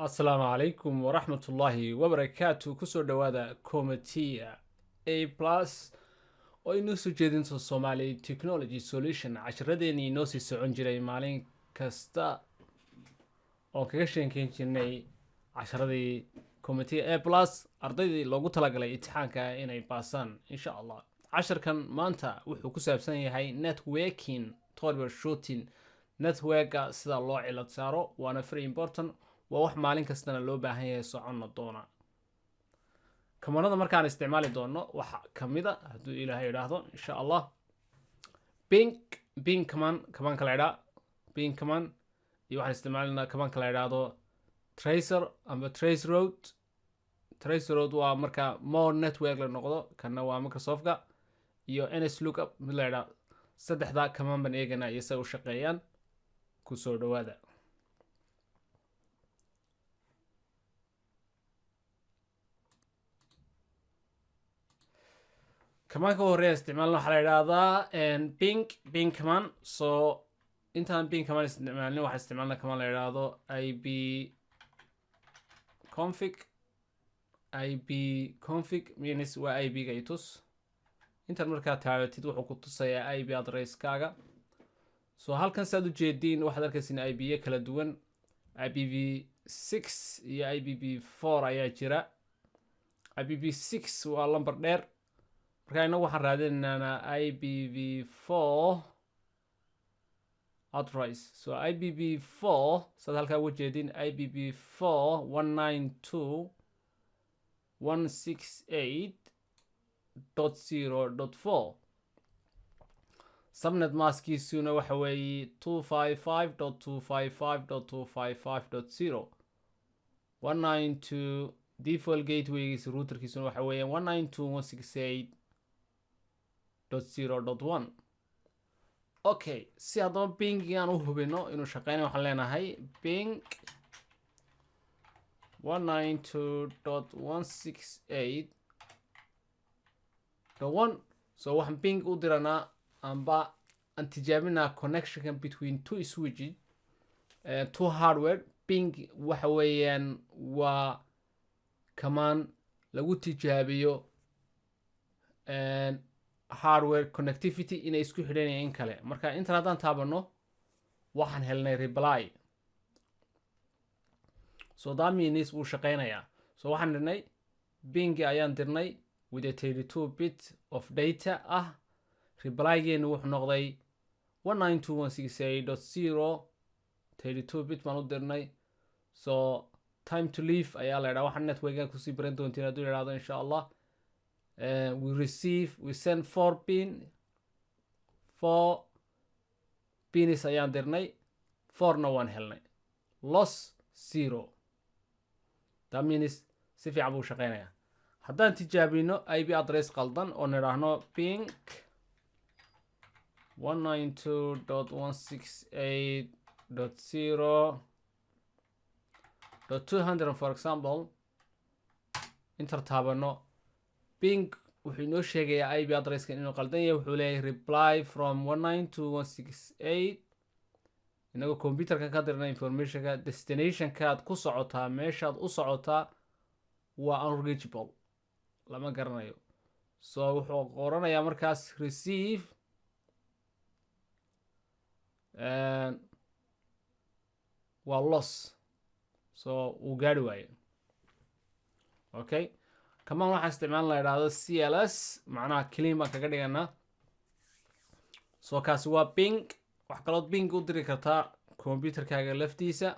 Asalaamu calaykum waraxmatullaahi wabarakaatu. Kusoo dhawaada CompTIA A+ oo inoo soo jeedinta Soomaali Technology Solution. Casharadeenii inoo sii socon jiray maalin kasta oo kaga sheekeyn jirnay casharadii CompTIA A+ ardaydii loogu talagalay imtixaanka inay baasaan insha Allah. Casharkan maanta wuxuu ku saabsan yahay networking, troubleshooting, networka sida loo cilad saaro, waana very important. waa wax maalin kastana loo baahan yahay soconna doona. kamanada markaan isticmaali doono waxa kamida hadduu ilaahay yiraahdo insha Allah ping kaman kala ida ping kaman iyo waxaan isticmaalnaa kaman kala yiraahdo tracer ama tracerout waa marka more network la noqdo, kana waa Microsoft-ka iyo NSlookup mid la yiraahdo. saddexda kaman ban eegana iyo say u shaqeeyaan ku soo dhawaada. كمان كوريا استعمالنا حلقة ping كمان انتان ping كمان استعمالنا واحد استعمالنا كمان لهذا IP config means و IP جايتوس انتان مركا تعالتيد وحو كتصيا IP address كاغا هالكن سادو جيدين واحد اركسين IP كلا دوان IPv6 يا IPv4 ايا جرا IPv6 واللمبر دير marka waxaan raadinaynaa IPv4 address. IPv4 sad halka wajeedin IPv4 192.168.0.4 subnet maskiisuna waxa weeye 255.255.255.0 192 default gatewaygiisa routerkiisuna waxa weeye 192.168.0.1. okay, si haddaba ping aan u hubino inuu shaqeynayo waxaan leenahay ping 192.168.1. waxaan ping u diranaa amba aan tijaabinaa connection between two switches, two hardware. ping waxa weeyaan waa kamaan lagu tijaabiyo hardware connectivity inay isku xidhanayaan in kale. marka intan haddaan taabano waxaan helnay reply, that means wuu shaqeynayaa. waxaan dirnay ping ayaan dirnay with a 32 bit of data ah. replygeenu wuxuu noqday 192.168.0 32 bit baan u dirnay. time to leave ayaa la yidhaha. waxaan network kusii baran doontiin hadduu yidhaahdo insha Allah. we send 4 pins ayaan dirnay, 4na waan helnay, loss 0. that means si fiican buu shaqeynayaa. haddaan tijaabino IP address qaldan oo nidhaahno ping 192.168.0.200 for example, inter taabano ping wuxuu inoo sheegayaa IP addresskan inuu qaldan yahay. wuxuu leeyahay reply from 192.168. inagoo computerka ka dirna informationka destinationkaad ku socotaa, meeshaad u socotaa waa unreachable, lama garanayo. wuxuu qoranayaa markaas receive waa loss, uu gaari waayo. okay, kamaan waxaan isticmaalna la yidhaahdo CLS, macnaha clean baan kaga dhiganaa. kaasi waa ping. wax kalood ping u diri kartaa computerkaaga laftiisa.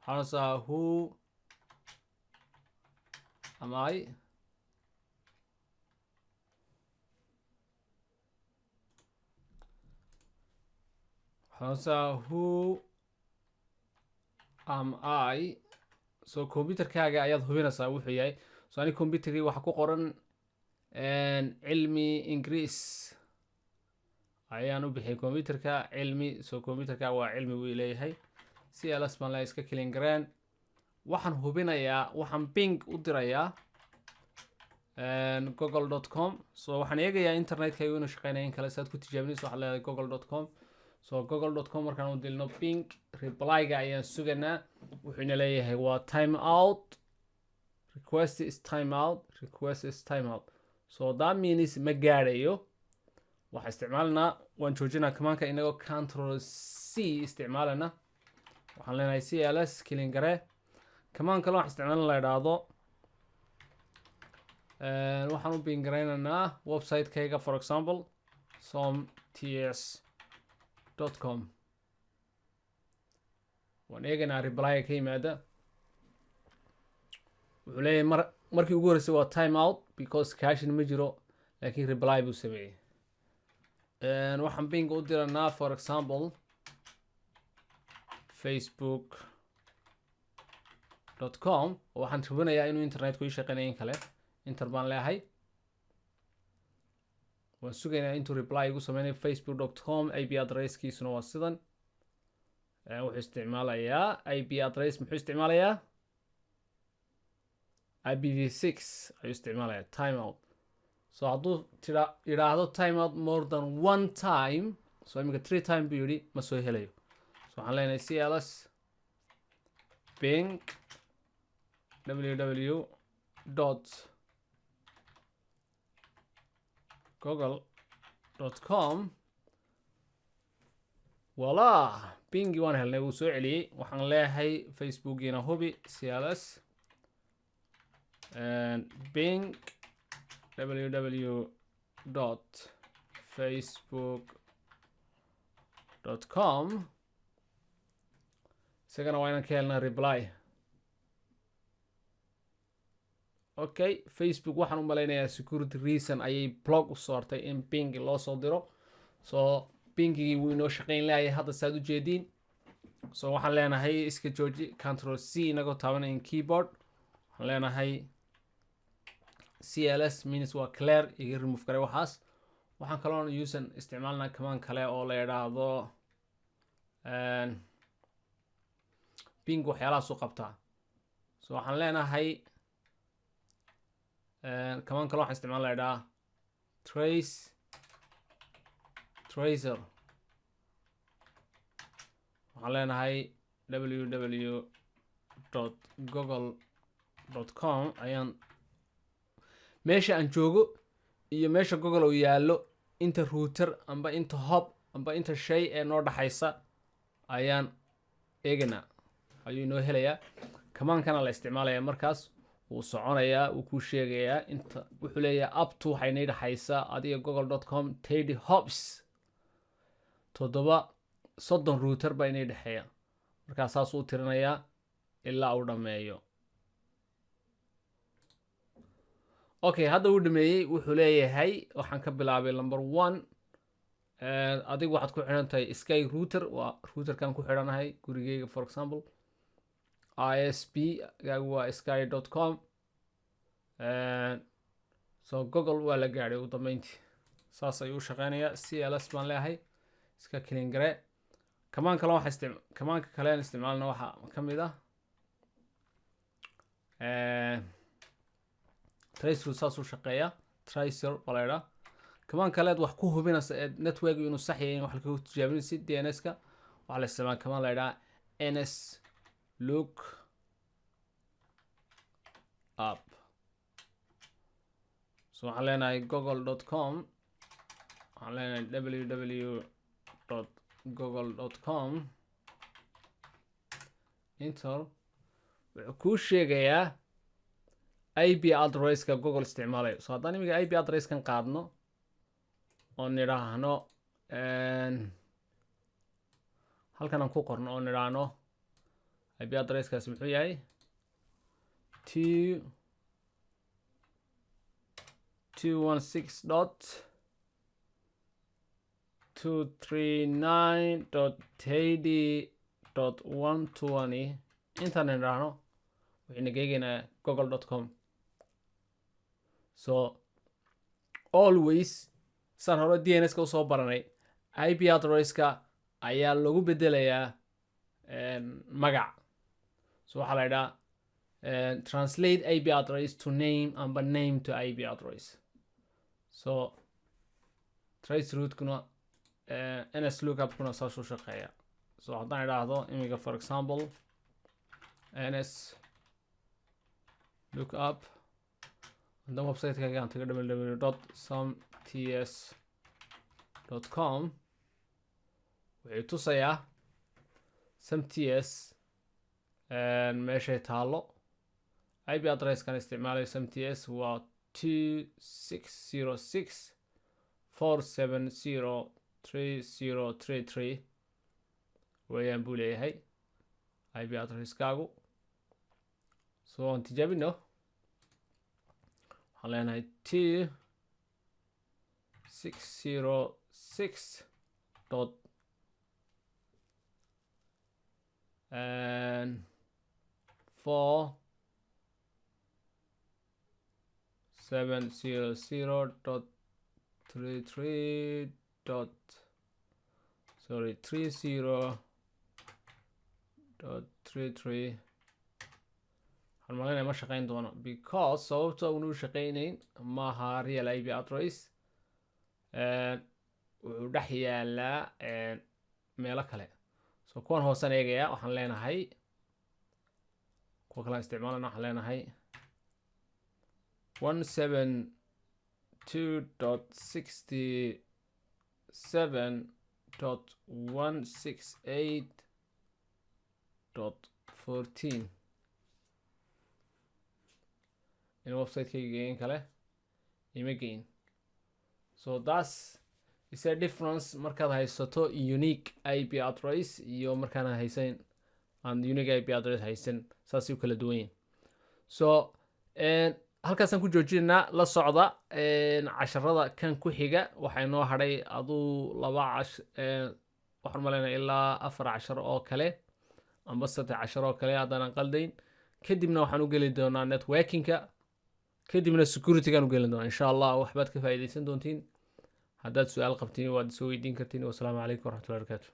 waxaansaa who am I, who am I. computerkaaga ayaad hubinaysaa wuxuu yahay. ani computerkii waxa ku qoran cilmi ingiriis ayaan u bixiyay computerka cilmi. computerka waa cilmi wuu leeyahay. CLS baan la iska clean gareen. waxaan hubinayaa, waxaan ping u dirayaa google.com. waxaan eegayaa internetka inuu shaqeynayo in kale. saad ku tijaabinayso waxaad leedahay google.com. google.com markaan u dilno ping reply-ga ayaan suganaa. wuxuu ina leeyahay waa time out. Request is time out. Request is time out. So that means ma gaadhayo. waxaa isticmaalnaa waan joojinaa commandka inagoo control C isticmaalana. waxaan leenahay cls kilin gare. command kale waxaan isticmaalna la idhaahdo waxaan u bin garaynaynaa website-kayga for example CompTIA.com. waan eegaynaa reply ka yimaada. wuxuu leeyahay markii ugu horreysay waa time out because caching ma jiro, laakiin reply buu sameeyey. waxaan bing u diranaa for example facebook.com. waxaan hubinayaa inuu internetku ii shaqeynaya in kale. inter baan leeyahay. waan sugaynaa intuu reply igu sameynayo. facebook.com IP addresskiisuna waa sidan. wuxuu isticmaalayaa IP address. muxuu isticmaalayaa IPv6 ayuu isticmaalayaa timeout. so hadduu yidhaahdo timeout more than one time, so imika 3 time buu yidhi, ma soo helayo. so waxaan leenahay cls bing www.google.com. wala bingi waan helnay, wuu soo celiyey. waxaan leeyahay facebookiina hubi cls bing www.facebook.com. isagana waa inaan ka helnaa reply. okay, facebook waxaan u malaynayaa security reason ayay blog u soortay in bing loo soo diro. so bingigii wuu inoo shaqeyn laayay hadda saad u jeediin. so waxaan leenahay iska jooji control C inagoo taabanayn keyboard. waxaan leenahay cls means waa clear, iga remove kare waxaas. waxaan kaloo usan isticmaalnaa command kale oo la yidhaahdo bing waxyaalahaas u qabtaa. so waxaan leenahay command kale waxaan isticmaal la yidhaha Tracer. waxaan leenahay www.google.com ayaan meesha aan joogo iyo meesha google uu yaallo inta router amba inta hub amba inta shay ee noo dhaxaysa ayaan eeganaa. ayuu inoo helayaa. commandkana la isticmaalayaa markaas wuu soconayaa, wuu kuu sheegayaa inta. wuxuu leeyahay up to waxay nay dhaxaysaa adiga google.com 30 hops 30 router baa inay dhexeeya. markaa saas uu tirinayaa ilaa uu dhammeeyo. okay, hadda uu dhameeyey. wuxuu leeyahay waxaan ka bilaabay number 1. adigu waxaad ku xidhan tahay sky router. waa routerkan ku xidhanahay gurigeyga for example. isp gaagu waa sky.com. so google waa la gaadhay ugu dambeyntii. saas ayuu u shaqeynayaa. cls baan leeyahay iska kilin gare. commandka kale aan isticmaalna waxaa ka mid ah Tracerout. saas u shaqeeya. Tracert baa la yidhaha. command kaleed wax ku hubinaysa ee network inuu sax yahay in wax lagu tijaabinaysa DNS-ka waxaa la isticmaala command la yidhaha NSlookup. so waxaan leenahay google.com. waxaan leenahay www.google.com. enter. wuxuu kuu sheegayaa IP addresska google isticmaalayo. so haddaan imiga IP addresskan qaadno oo nidhaahno halkan aan ku qorno oo nidhaahno IP addresskaasi muxuu yahay 216.239.80.120 intaan nidhaahno waxayna geegaynaa google.com. so always san hore DNS-ka usoo baranay IP addresska ayaa lagu bedelayaa magac. so waxaa la yidhaha translate IP address to name amba name to IP address. so Tracerout-kuna NSlookup-kuna saas u shaqeeya. so haddaan idhaahdo imiga for example NSlookup haddana website-kayga aan taga www.comts.com wuxuu tusayaa SMTS meeshay taalo IP address-kan isticmaalayo SMTS waa 2606.470.3033 weeyaan buu leeyahay IP address-kaagu. So aan tijaabino waxaan leenahay 2606 and 30.33 waxaan malaynayaa ma shaqayn doono because sababta unu shaqaynayn maaha real IP address wuxuu dhex yaalaa meelo kale. So kuwan hoosan eegaya waxaan leenahay kuwa kale isticmaalana waxaan leenahay 172.67.168.14 in website-kayga geeyin kale ima geyin. So that's is a difference markaad haysato unique IP address iyo markaan haysan aan unique IP address haysan saasay u kala duwan yihiin. So halkaasaan ku joojinaa la socda casharada kan ku xiga waxay noo hadhay aduu waxaan malaynayaa ilaa 4 cashar oo kale amba 3 cashar oo kale haddaan qaldayn. kadibna waxaan u geli doonaa networking-ka kadibna security-gaan u gelin doonaa insha allah waxbaad ka faa'iidaysan doontiin. haddaad su-aal qabtiin waad soo weydiin kartiin. wassalaamu calaykum waraxmatullahi wabarakaatu.